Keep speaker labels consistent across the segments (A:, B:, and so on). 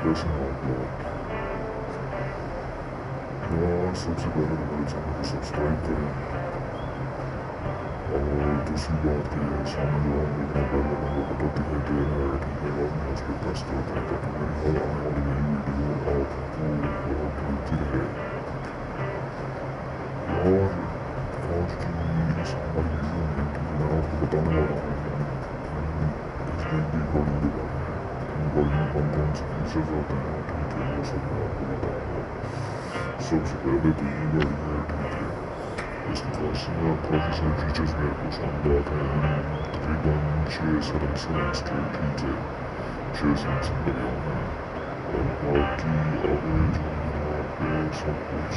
A: कैसे हैं आप लोग? यार सबसे पहले तो मेरे चैनल को सब्सक्राइब करें और दूसरी बात कि सामने जो हम लोग बेल आइकन का बटन दिखाई दे रहा है, ठीक है, और उस पर प्रेस कर दें ताकि मेरी हर आने वाली नई वीडियो आपको मिलती रहे। और आज की इस हमारी वीडियो में मैं आपको बताने वाला हूँ इस नई गाड़ियों के बारे में। इन गाड़ियों में कौन से फीचर्स आते हैं, ठीक है, वो सब मैं आपको बताऊँगा। सबसे पहले तो ये गाड़ी है, ठीक है, इसके पास काफ़ी सारे फीचर्स मेरे को पसंद आते हैं। तकरीबन 6 सेलेंसर्स के, ठीक है, 6 सेलेंसर लगे हुए हैं और बाकी आगे जो यहाँ पे सब कुछ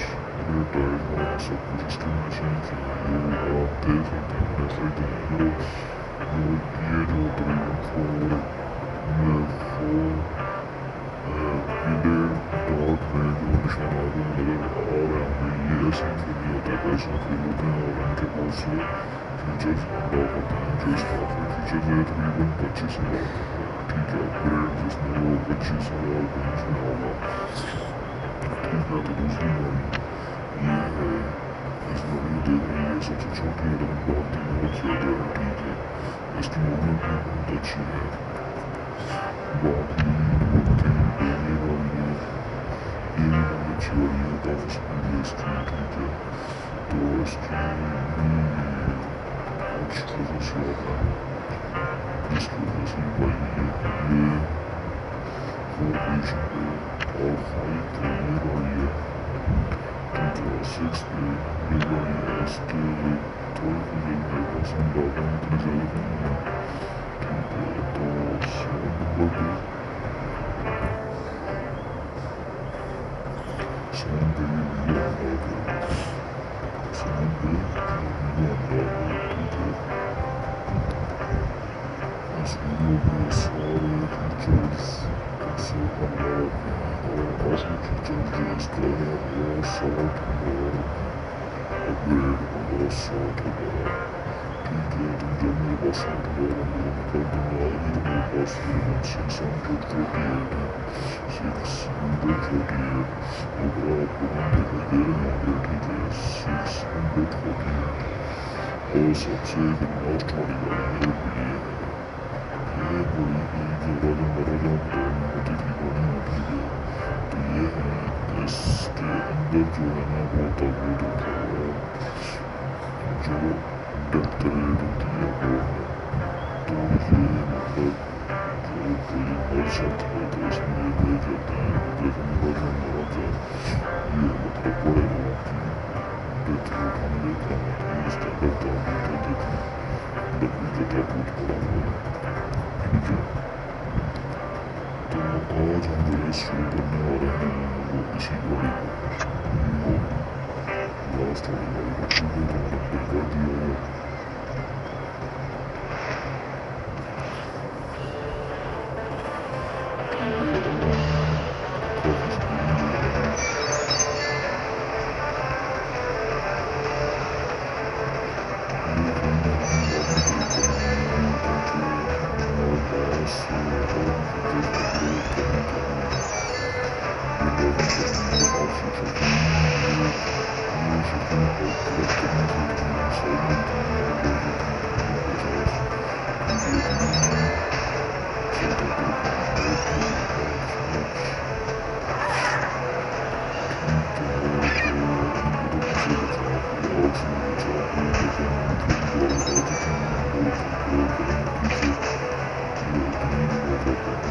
A: ये टायर वगैरह सब कुछ इसकी मशीन की है, ये आप देख सकते हैं। मैंने खरीदे हैं ये जो तकरीबन 4 पीले डॉट में जो निशानात नज़र आ रहे होंगे, ये ऐसे फील नहीं होते, ऐसे फील होते हैं और इनके बहुत से फीचर्स अनलॉक होते हैं। जो इसका आखिरी फीचर है तकरीबन 25,000 का है, ठीक है, अपग्रेड जिसमें वो 25,000 का इसमें होगा, ठीक है। तो दूसरी गाड़ी ये है, इस गाड़ी को देख रही है सबसे छोटी है लेकिन बहुत ही बहुत ज़्यादा है, ठीक है, इसकी मूवमेंट भी बहुत अच्छी है। बाकी ये गाड़ी है, ये भी बहुत अच्छी गाड़ी है, काफ़ी स्पीड है इसकी, ठीक है। तो इसकी कुछ खसूसियात हैं जिसकी वजह से ये 4 पोजीशन पे और 5 पे ये गाड़ी है, ठीक है, 6 पे ये गाड़ी है। इसके थोड़े फीचर मेरे पसंद आते हैं, इतने ज़्यादा नहीं है, ठीक है। तो 7 नंबर पे ये वीडियो अनलॉक है, 7 पे ये वीडियो अनलॉक है, ठीक है। इस वीडियो में सारे फीचर्स कैसे अनलॉक हैं और असली फीचर जो इसका है वो 60,000 अपग्रेड होगा, 60,000, ठीक है। तो जब मेरे पास 60,000 होंगे मैं कर दूँगा। अभी तो मेरे पास तकरीबन 648 है, 648 अगर आपको दिखाई दे रहे होंगे, ठीक है, 648। और सबसे लास्ट वाली गाड़ी है ये बड़ी ही जो राजा महाराजा होती थी गाड़ियाँ, ठीक है। तो ये है, इसके अंदर जो है ना वो ताबूत होता है, जो डेथ रेट होती है वो है। तो ये मतलब जो कोई मर जाता है तो इसमें ये ले जाते हैं, लेकिन राजा महाराजा ये मतलब बड़े लोगों की डेथ रेट हम देख रहे हैं। तो इसके अंदर ताबूत है, देखें लकड़ी का ताबूत पड़ा हुआ है, ठीक है। तो आज हम जो रेस शुरू करने वाले हैं वो इसी गाड़ी को, लास्ट वाली गाड़ी को, ठीक है। तो मैंने प्ले कर दिया है। काफ़ी स्पीड में जा रहे हैं, ये कहीं ना कहीं आपने क्लिक करना है ताकि हमारे पास और भी फीचर्स अपग्रेड करने के हैं, ये लॉगिन करनी है ऑफिशियल ये शिपिंग पर क्लिक करने से तकरीबन 100 मिलती हैं और बढ़ जाती हैं तकरीबन 50, ठीक है। तो ये मैं 14 पे रखूँगा, ओके बहुत ठीक है। तो इनके तो पीछे बचा फिर आगे बचा फिर लेकिन थोड़ी बार बता देते हैं, बहुत अपग्रेड करेंगे पीछे, ये इतनी ही बहुत आता है।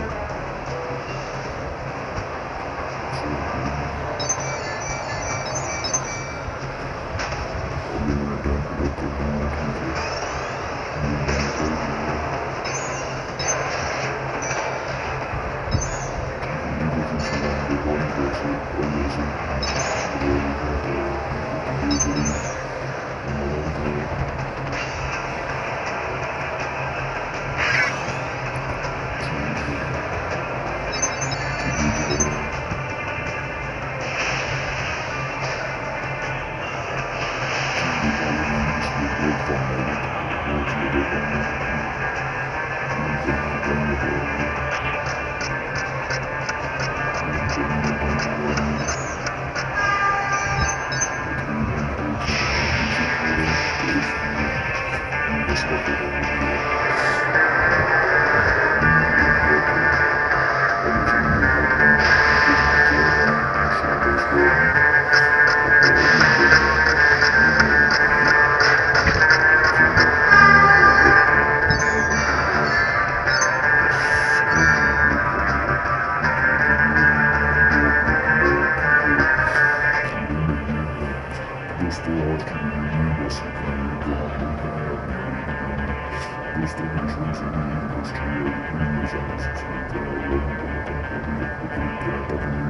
A: अच्छा कोई नहीं, अभी मैंने टैंक फिल अप कर दिया, ठीक है, ये मैंने कर दिया, ठीक है। ये जो फीचर है गाड़ी का ऐसे और ऐसे खुदा भी जाता है, ठीक है। तो ये बड़ी कमाल है, ठीक है। तो ये जो है कि ये गाड़ी इसमें बहुत कम माइलेज है, बहुत ज़्यादा कम माइलेज है, ये निकलने में टाइम लगा है।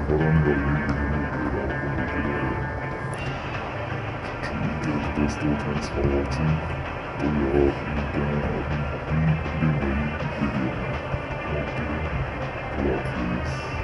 A: preparando a lei per ठीक है दोस्तों थैंक्स फॉर वॉचिंग और यार मिलते हैं अभी नई वीडियो में ओके अल्लाह हाफिज़